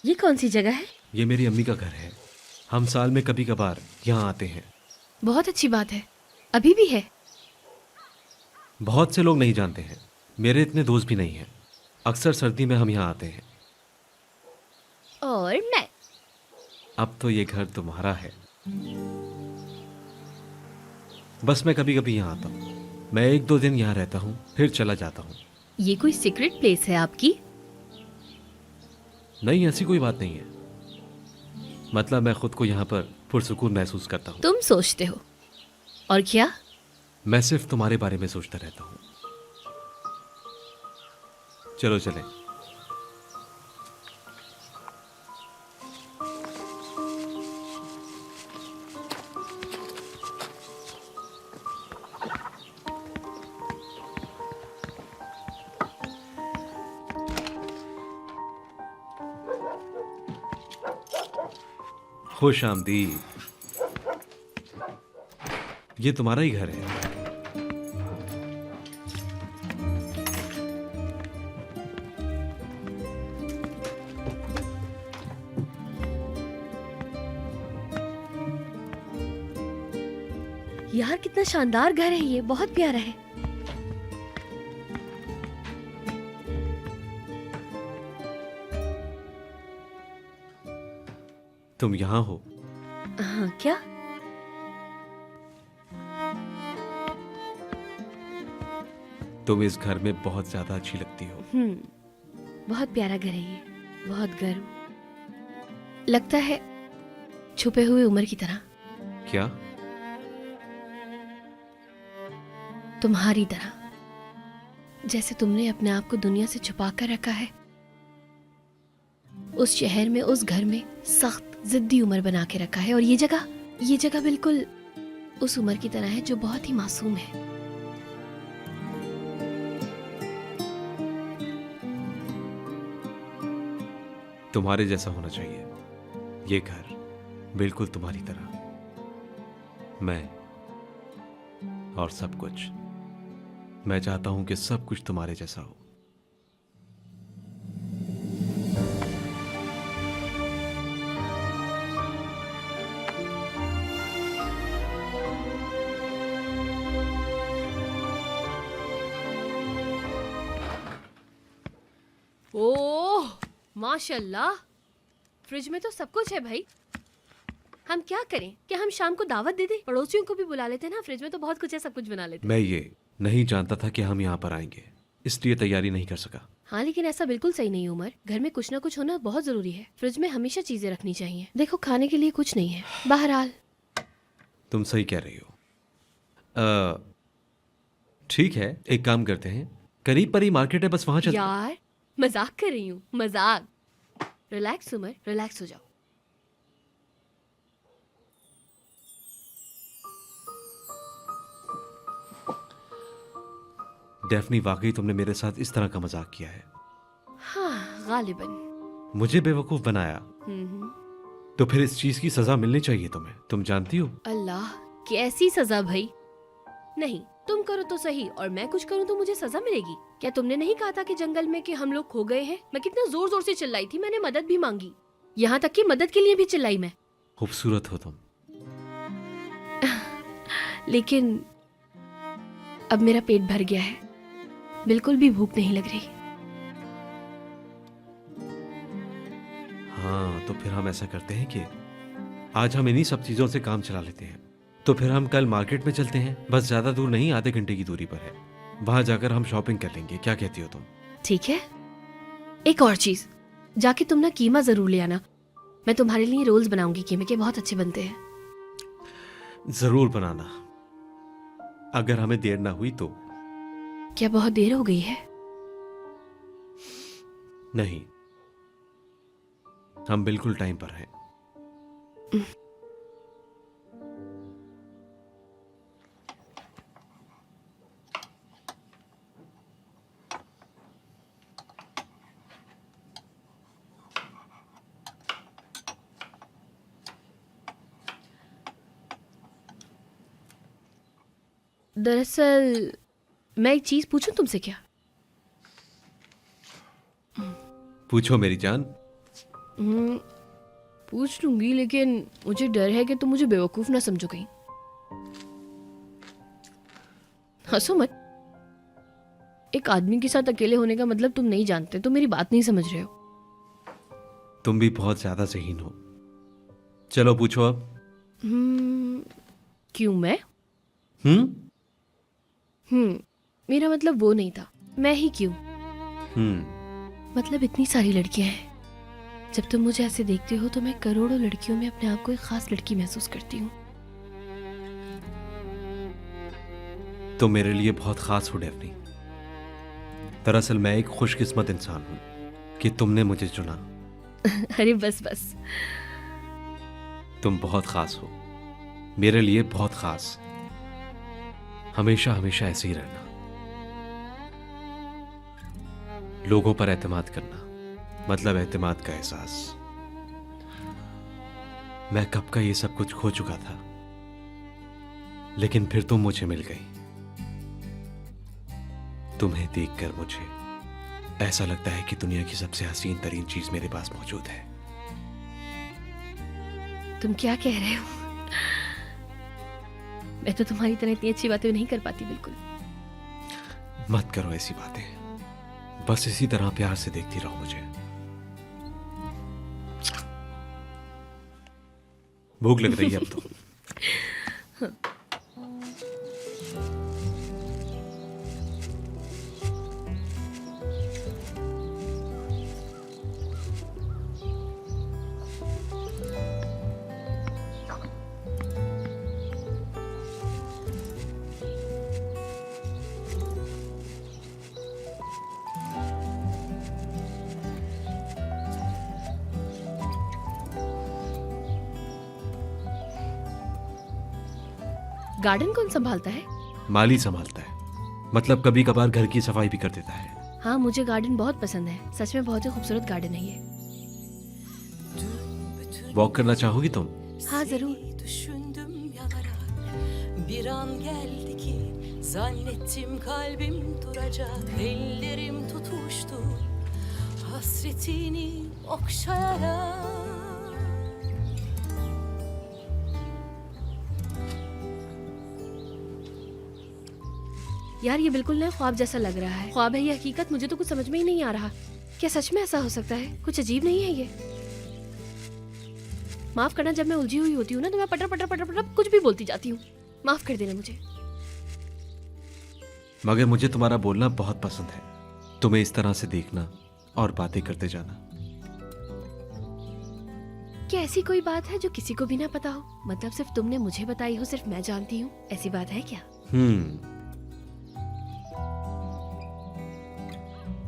ये कौन सी जगह है? ये मेरी अम्मी का घर है। हम साल में कभी कभार यहाँ आते हैं। बहुत अच्छी बात है। अभी भी है? बहुत से लोग नहीं जानते हैं, मेरे इतने दोस्त भी नहीं हैं। अक्सर सर्दी में हम यहाँ आते हैं। और मैं? अब तो ये घर तुम्हारा है। बस मैं कभी कभी यहाँ आता हूँ। मैं 1-2 दिन यहाँ रहता हूँ, फिर चला जाता हूँ। ये कोई सीक्रेट प्लेस है आपकी? नहीं, ऐसी कोई बात नहीं है। मतलब मैं खुद को यहाँ पर पुरसुकून महसूस करता हूँ। तुम सोचते हो? और क्या? मैं सिर्फ तुम्हारे बारे में सोचता रहता हूँ। चलो चलें। खुश आमदीद। ये तुम्हारा ही घर है। यार कितना शानदार घर है, ये बहुत प्यारा है। तुम यहाँ हो? हाँ, क्या? तुम इस घर में बहुत ज्यादा अच्छी लगती हो। बहुत प्यारा घर है ये, बहुत गर्म। लगता है छुपे हुए उम्र की तरह। क्या? तुम्हारी तरह। जैसे तुमने अपने आप को दुनिया से छुपा कर रखा है। उस शहर में, उस घर में सख्त जिद्दी उम्र बना के रखा है। और ये जगह बिल्कुल उस उम्र की तरह है जो बहुत ही मासूम है। तुम्हारे जैसा होना चाहिए ये घर, बिल्कुल तुम्हारी तरह। मैं और सब कुछ। मैं चाहता हूं कि सब कुछ तुम्हारे जैसा हो। ओह माशाल्लाह, फ्रिज में तो सब कुछ है भाई। हम क्या करें? क्या हम शाम को दावत दे दें? पड़ोसियों को भी बुला लेते हैं ना, फ्रिज में तो बहुत कुछ है, सब कुछ बना लेते हैं। मैं ये नहीं जानता था कि हम यहाँ पर आएंगे, इसलिए तैयारी नहीं कर सका। हाँ, लेकिन ऐसा बिल्कुल सही नहीं उमर। घर में कुछ ना कुछ होना बहुत जरूरी है। फ्रिज में हमेशा चीजें रखनी चाहिए। देखो खाने के लिए कुछ नहीं है। बहरहाल तुम सही कह रही हो। ठीक है, एक काम करते हैं, करीब पर ही मार्केट है, बस वहां चलते हैं। यार मजाक कर रही हूँ, मजाक। रिलैक्स उमर, रिलैक्स हो जाओ। डेफनी, वाकई तुमने मेरे साथ इस तरह का मजाक किया है। हाँ, गालिबन। मुझे बेवकूफ बनाया। तो फिर इस चीज की सजा मिलनी चाहिए तुम्हें, तुम जानती हो। अल्लाह, कैसी सजा भाई? नहीं, तुम करो तो सही और मैं कुछ करूं तो मुझे सजा मिलेगी? क्या तुमने नहीं कहा था कि जंगल में कि हम लोग खो गए हैं? मैं कितना जोर जोर से चिल्लाई थी, मैंने मदद भी मांगी। यहाँ तक कि मदद के लिए भी चिल्लाई मैं। खूबसूरत हो तुम। लेकिन अब मेरा पेट भर गया है, बिल्कुल भी भूख नहीं लग रही। हाँ, तो फिर हम ऐसा करते हैं कि आज हम इन्हीं सब चीजों से काम चला लेते हैं। तो फिर हम कल मार्केट में चलते हैं, बस ज्यादा दूर नहीं, आधे घंटे की दूरी पर है। वहां जाकर हम शॉपिंग कर लेंगे, क्या कहती हो तुम? ठीक है। एक और चीज, जाके तुम ना कीमा जरूर ले आना। मैं तुम्हारे लिए रोल्स बनाऊंगी, कीमे के बहुत अच्छे बनते हैं। जरूर बनाना, अगर हमें देर ना हुई तो। क्या बहुत देर हो गई है? नहीं, हम बिल्कुल टाइम पर हैं। दरअसल मैं एक चीज पूछूं तुमसे? क्या पूछो मेरी जान। पूछ लूंगी, लेकिन मुझे डर है कि तुम मुझे बेवकूफ ना समझो कहीं। हंसो मत। एक आदमी के साथ अकेले होने का मतलब तुम नहीं जानते, तुम मेरी बात नहीं समझ रहे हो। तुम भी बहुत ज्यादा ज़हीन हो। चलो पूछो अब। क्यों मैं? हम्म मेरा मतलब वो नहीं था, मैं ही क्यों। हम्म मतलब इतनी सारी लड़कियां हैं, जब तुम मुझे ऐसे देखते हो तो मैं करोड़ों लड़कियों में अपने आप को एक खास लड़की महसूस करती हूँ। तुम मेरे लिए बहुत खास हो डेफनी। दरअसल मैं एक खुशकिस्मत इंसान हूं कि तुमने मुझे चुना। अरे बस बस। तुम बहुत खास हो, मेरे लिए बहुत खास। हमेशा हमेशा ऐसे ही रहना। लोगों पर एतमाद करना मतलब एतमाद का एहसास। मैं कब का ये सब कुछ खो चुका था, लेकिन फिर तुम मुझे मिल गई। तुम्हें देखकर मुझे ऐसा लगता है कि दुनिया की सबसे हसीन तरीन चीज मेरे पास मौजूद है। तुम क्या कह रहे हो? मैं तो तुम्हारी तरह इतनी अच्छी बातें नहीं कर पाती बिल्कुल। मत करो ऐसी बातें, बस इसी तरह प्यार से देखती रहो मुझे। भूख लग रही है अब तो। गार्डन कौन संभालता है? माली संभालता है, मतलब कभी कभार घर की सफाई भी कर देता है। हाँ, मुझे गार्डन बहुत पसंद है। सच में बहुत ही खूबसूरत गार्डन है ये। वॉक करना चाहोगी तुम? हाँ जरूर। Düşündüm yanarak bir an geldi ki zannettim kalbim duracak, ellerim tutuştu hasretini okşayarak. यार ये बिल्कुल नया ख्वाब जैसा लग रहा है। ख्वाब है ये हकीकत, मुझे तो कुछ समझ में ही नहीं आ रहा। क्या सच में ऐसा हो सकता है? कुछ अजीब नहीं है ये? माफ करना, जब मैं उलझी हुई होती हूँ ना तो मैं पटर पटर पटर पटर कुछ भी बोलती जाती हूँ। माफ कर देना मुझे। मगर मुझे तुम्हारा बोलना बहुत पसंद है, तुम्हें इस तरह से देखना और बातें करते जाना। क्या ऐसी कोई बात है जो किसी को भी ना पता हो? मतलब सिर्फ तुमने मुझे बताई हो, सिर्फ मैं जानती हूँ, ऐसी बात है क्या?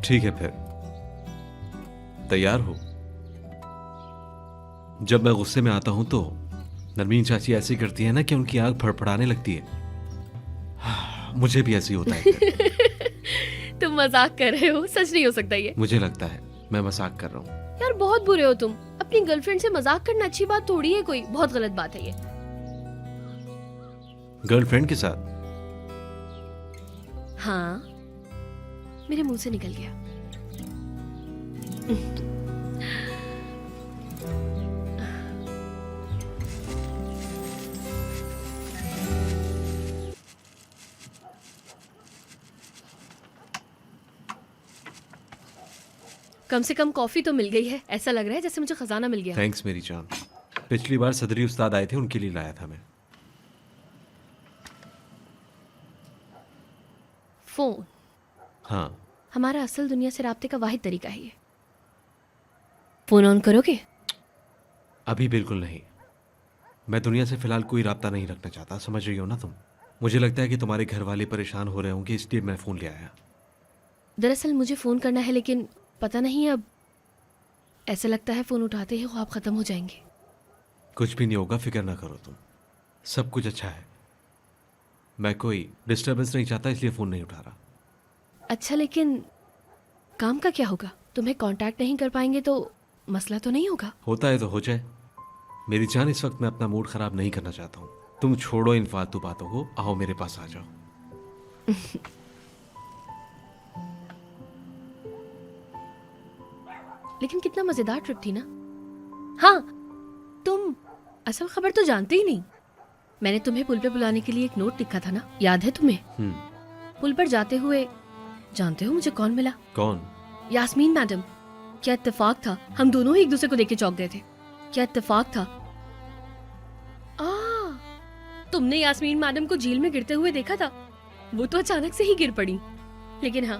ठीक है, फिर तैयार हो? जब मैं गुस्से में आता हूं तो नरमीन चाची ऐसी करती है ना कि उनकी आंख फड़फड़ाने लगती है। मुझे भी ऐसी होता है। तुम मजाक कर रहे हो? सच नहीं हो सकता ये। मुझे लगता है मैं मजाक कर रहा हूँ। यार बहुत बुरे हो तुम। अपनी गर्लफ्रेंड से मजाक करना अच्छी बात थोड़ी है कोई, बहुत गलत बात है ये। गर्लफ्रेंड के साथ? हाँ, मेरे मुंह से निकल गया। कम से कम कॉफी तो मिल गई है। ऐसा लग रहा है जैसे मुझे खजाना मिल गया। थैंक्स मेरी जान। पिछली बार सदरी उस्ताद आए थे, उनके लिए लाया था मैं। फोन? हाँ। हमारा असल दुनिया से राब्ते का वाहिद तरीका है ये। फोन ऑन करोगे? अभी बिल्कुल नहीं। मैं दुनिया से फिलहाल कोई राब्ता नहीं रखना चाहता, समझ रही हो ना तुम? मुझे लगता है कि तुम्हारे घर वाले परेशान हो रहे होंगे, इसलिए मैं फोन ले आया। दरअसल मुझे फोन करना है, लेकिन पता नहीं अब। ऐसा लगता है फोन उठाते ही ख्वाब खत्म हो जाएंगे। कुछ भी नहीं होगा, फिक्र ना करो तुम, सब कुछ अच्छा है। मैं कोई डिस्टर्बेंस नहीं चाहता, इसलिए फोन नहीं उठा रहा। अच्छा, लेकिन काम का क्या होगा? तुम्हें कांटेक्ट नहीं कर पाएंगे तो मसला तो नहीं होगा? होता है तो हो जाए मेरी जान। इस वक्त मैं अपना मूड खराब नहीं करना चाहता हूँ। तुम छोड़ो इन फालतू बातों को, आओ मेरे पास आ जाओ। लेकिन कितना मजेदार ट्रिप थी ना। हाँ, तुम असल खबर तो जानते ही नहीं। मैंने तुम्हें पुल पे बुलाने के लिए एक नोट लिखा था ना, याद है तुम्हें? पुल पर जाते हुए जानते हो मुझे कौन मिला? कौन? यास्मीन मैडम। क्या इत्तेफाक था, हम दोनों ही एक दूसरे को देख के चौंक गए थे। क्या इत्तेफाक था। तुमने यास्मीन मैडम को झील में गिरते हुए देखा था? वो तो अचानक से ही गिर पड़ी, लेकिन हाँ,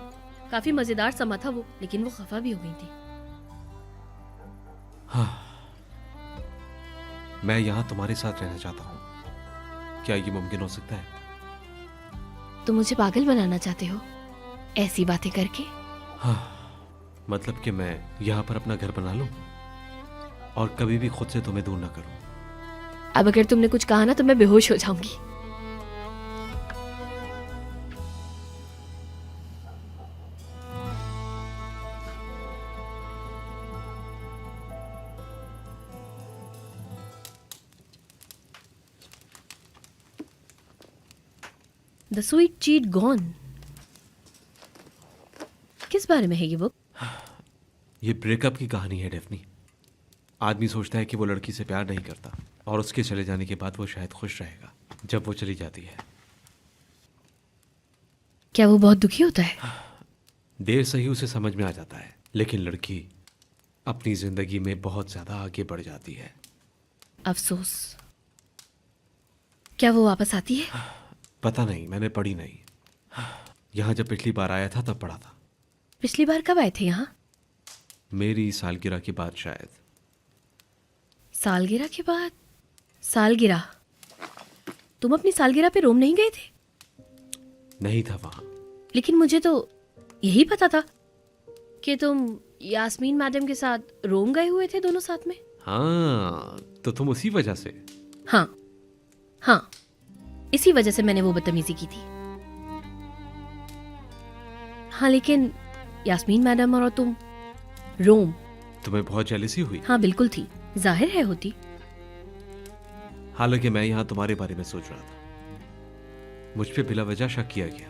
काफी मजेदार समा था वो, लेकिन वो खफा भी हो गई थी। हाँ, मैं यहाँ तुम्हारे साथ रहना चाहता हूँ। क्या ये मुमकिन हो सकता है? तुम मुझे पागल बनाना चाहते हो ऐसी बातें करके? हाँ, मतलब कि मैं यहाँ पर अपना घर बना लूं और कभी भी खुद से तुम्हें दूर ना करूं। अब अगर तुमने कुछ कहा ना तो मैं बेहोश हो जाऊंगी। The sweet cheat gone. किस बारे में है ये बुक? ये ब्रेकअप की कहानी है डेफनी। आदमी सोचता है कि वो लड़की से प्यार नहीं करता और उसके चले जाने के बाद वो शायद खुश रहेगा। जब वो चली जाती है, क्या वो बहुत दुखी होता है? देर से ही उसे समझ में आ जाता है, लेकिन लड़की अपनी जिंदगी में बहुत ज्यादा आगे बढ़ जाती है। अफसोस। क्या वो वापस आती है? पता नहीं, मैंने पढ़ी नहीं। यहाँ जब पिछली बार आया था तब पढ़ा था। पिछली बार कब आए थे यहाँ? मेरी सालगिरह के बाद शायद। सालगिरह के बाद? सालगिरह? तुम अपनी सालगिरह पे रोम नहीं गए थे? नहीं था वहां। लेकिन मुझे तो यही पता था कि तुम यास्मीन मैडम के साथ रोम गए हुए थे, दोनों साथ में। हाँ, तो तुम उसी वजह से। हाँ हाँ, इसी वजह से मैंने वो बदतमीजी की थी। हाँ, लेकिन यास्मीन मैडम और तुम रोम। तुम्हें बहुत जेलसी हुई? हाँ बिल्कुल थी, जाहिर है होती। हालांकि मैं यहाँ तुम्हारे बारे में सोच रहा था। मुझ पे बिला वजह शक किया गया।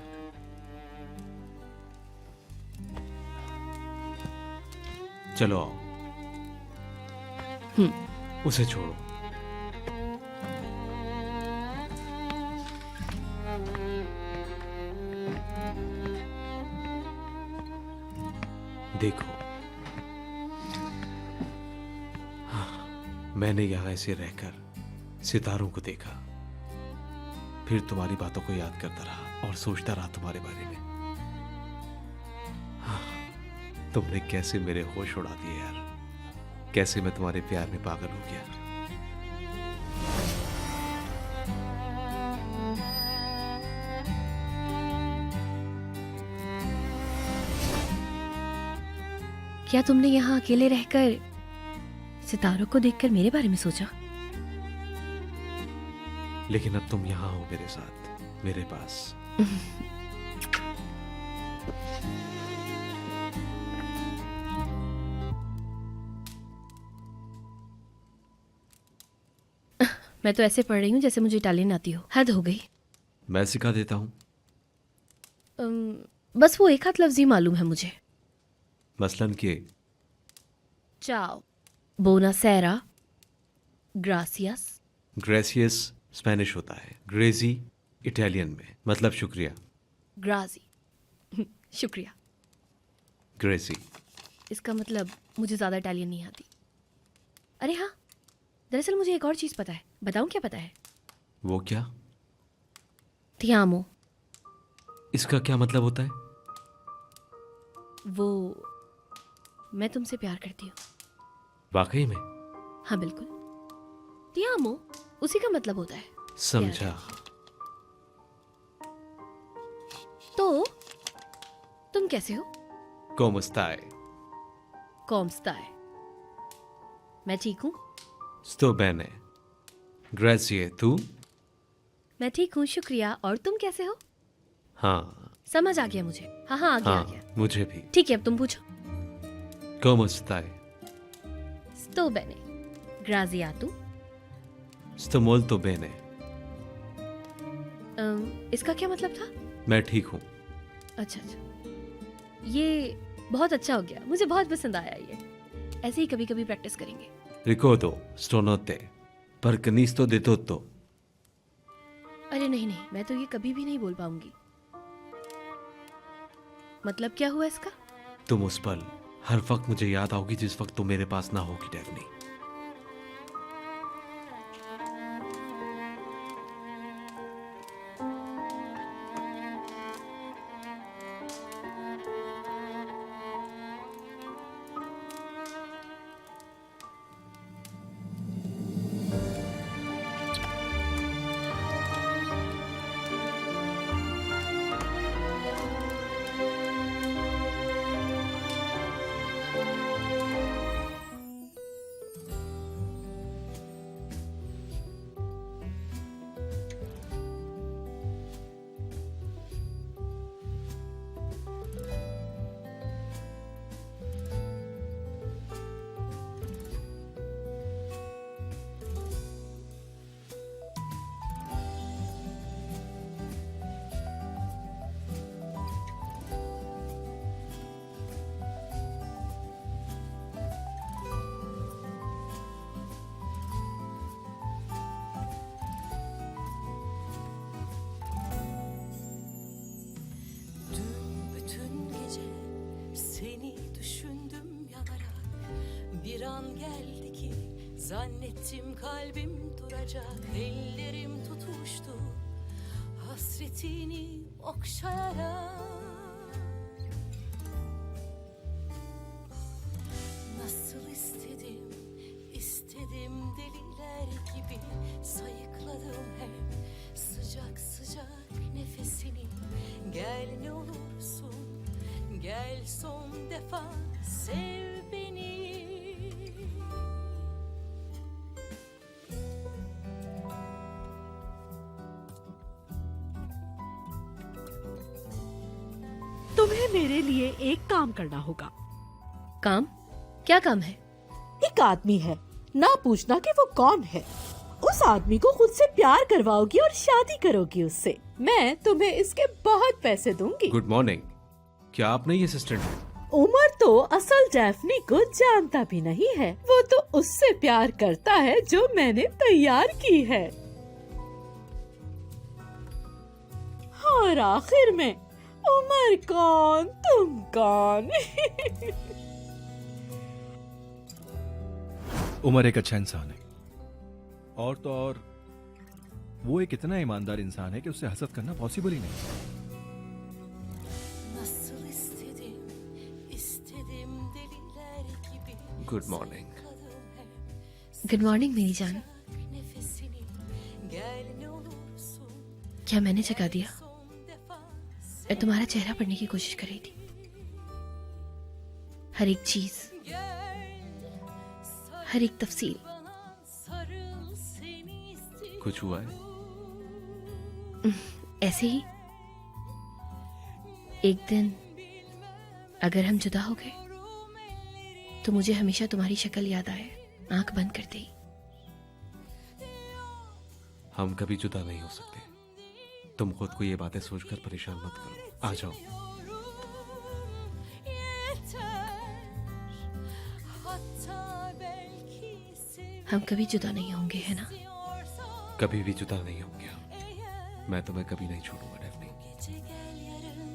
चलो आओ। उसे छोड़ो। देखो, मैंने यहां ऐसे रहकर सितारों को देखा, फिर तुम्हारी बातों को याद करता रहा और सोचता रहा तुम्हारे बारे में। तुमने कैसे मेरे होश उड़ा दिए यार, कैसे मैं तुम्हारे प्यार में पागल हो गया। क्या तुमने यहाँ अकेले रहकर सितारों को देखकर मेरे बारे में सोचा? लेकिन अब तुम यहाँ हो मेरे साथ, मेरे पास। मैं तो ऐसे पढ़ रही हूँ जैसे मुझे इटालियन आती हो। हद हो गई। मैं सिखा देता हूँ। बस वो एक हाथ लफ्ज ही मालूम है मुझे। मसलन कि चाओ, बोनासेरा, ग्रासियस। ग्रेसियस स्पेनिश होता है, ग्रेजी इटालियन में, मतलब शुक्रिया। ग्राजी शुक्रिया। ग्रेसी। इसका मतलब मुझे ज़्यादा इटालियन नहीं आती। अरे हाँ, दरअसल मुझे एक और चीज़ पता है। बताऊँ क्या पता है? वो क्या? ती आमो। इसका क्या मतलब होता है? वो, मैं तुमसे प्यार करती हूँ। वाकई में? हाँ बिल्कुल। ती आमो उसी का मतलब होता है। समझा। तो तुम कैसे हो? Come stai? कॉम स्टाई। मैं ठीक हूँ। Sto bene. Grazie, tu? मैं ठीक हूँ, शुक्रिया। और तुम कैसे हो? हाँ। समझ आ गया मुझे। हाँ हाँ, आ गया आ हाँ, गया। मुझे भी। ठीक है, अब तुम पूछो। Come stai? sto bene, grazie a tu। Sto molto bene. इसका क्या मतलब था? मैं ठीक हूँ। अच्छा अच्छा, ये बहुत अच्छा हो गया। मुझे बहुत पसंद आया ये। ऐसे ही कभी कभी प्रैक्टिस करेंगे। रिकॉर्डो स्टोनोते पर कनीस्तो देतोतो। अरे नहीं नहीं, मैं तो ये कभी भी नहीं बोल पाऊंगी। मतलब क्या हुआ इसका? तुम उस पल हर वक्त मुझे याद आओगी जिस वक्त तुम मेरे पास ना होगी Daphne. Dün bütün gece seni düşündüm yanarak. Bir an geldi ki zannettim kalbim duracak. Ellerim tutuştu hasretini okşayarak. Nasıl istedim, istedim deliler gibi. Sayıkladım hep sıcak sıcak nefesini. Gel ne olursun, gel son defa sev beni. तुम्हें मेरे लिए एक काम करना होगा। काम? क्या काम है? एक आदमी है, ना पूछना कि वो कौन है। उस आदमी को खुद से प्यार करवाओगी और शादी करोगी उससे। मैं तुम्हें इसके बहुत पैसे दूंगी। Good morning. क्या आप नहीं असिस्टेंट हैं? उमर तो असल डैफ्नी को जानता भी नहीं है। वो तो उससे प्यार करता है जो मैंने तैयार की है। और आखिर में उमर कौन, तुम कौन? उमर एक अच्छा इंसान है, और तो और वो एक इतना ईमानदार इंसान है कि उससे हसद करना पॉसिबल ही नहीं। Nasıl istedim, istedim deliler gibi. Good morning. Sayıkladım hep good morning मेरी जान। sıcak nefesini. Gel ne olursun, क्या मैंने जगा दिया? son defa मैं तुम्हारा चेहरा पढ़ने की कोशिश कर रही थी। हर एक चीज, gel. हर एक तफसील। Bana sarıl seni istiyorum. कुछ हुआ है? ऐसे ही एक दिन अगर हम जुदा हो गए तो मुझे हमेशा तुम्हारी शक्ल याद आए, आंख बंद करते ही। हम कभी जुदा नहीं हो सकते। तुम खुद को ये बातें सोचकर परेशान मत करो। आ जाओ। Yeter. Hatta belki हम कभी जुदा नहीं होंगे, है ना? seviyorsan कभी भी जुदा नहीं होंगे हम। eğer. मैं तुम्हें कभी नहीं छोड़ूंगा Daphne. Gece gel yarın,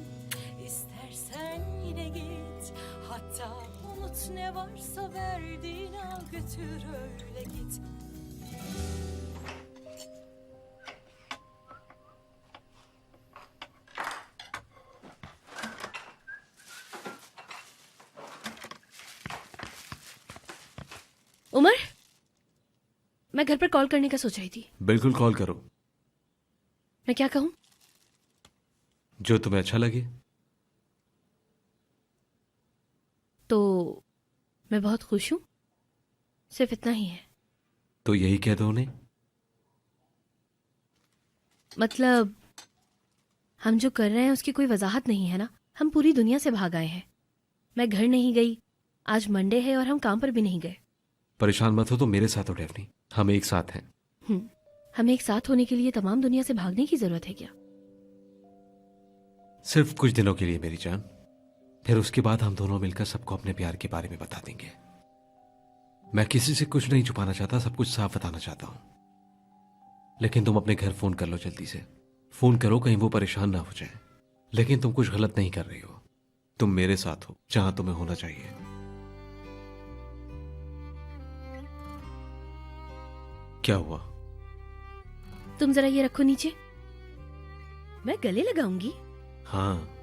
istersen yine git. Hatta unut ne varsa verdiğin al götür öyle git. Umar, मैं घर पर कॉल करने का सोच रही थी। बिल्कुल कॉल करो, मैं क्या कहूँ? जो तुम्हें अच्छा लगे। तो मैं बहुत खुश हूँ, सिर्फ इतना ही है। तो यही कह दो उन्हें। मतलब हम जो कर रहे हैं उसकी कोई वजाहत नहीं है ना। हम पूरी दुनिया से भाग आए हैं। मैं घर नहीं गई, आज मंडे है और हम काम पर भी नहीं गए। परेशान मत हो तो मेरे साथ हो डेफनी, हम एक साथ हैं। हमें एक साथ होने के लिए तमाम दुनिया से भागने की जरूरत है क्या? सिर्फ कुछ दिनों के लिए मेरी जान, फिर उसके बाद हम दोनों मिलकर सबको अपने प्यार के बारे में बता देंगे। मैं किसी से कुछ नहीं छुपाना चाहता, सब कुछ साफ बताना चाहता हूं। लेकिन तुम अपने घर फोन कर लो जल्दी से। फोन करो, कहीं वो परेशान ना हो जाए। लेकिन तुम कुछ गलत नहीं कर रही हो, तुम मेरे साथ हो जहां तुम्हें होना चाहिए। क्या हुआ? तुम जरा ये रखो नीचे, मैं गले लगाऊंगी। हाँ,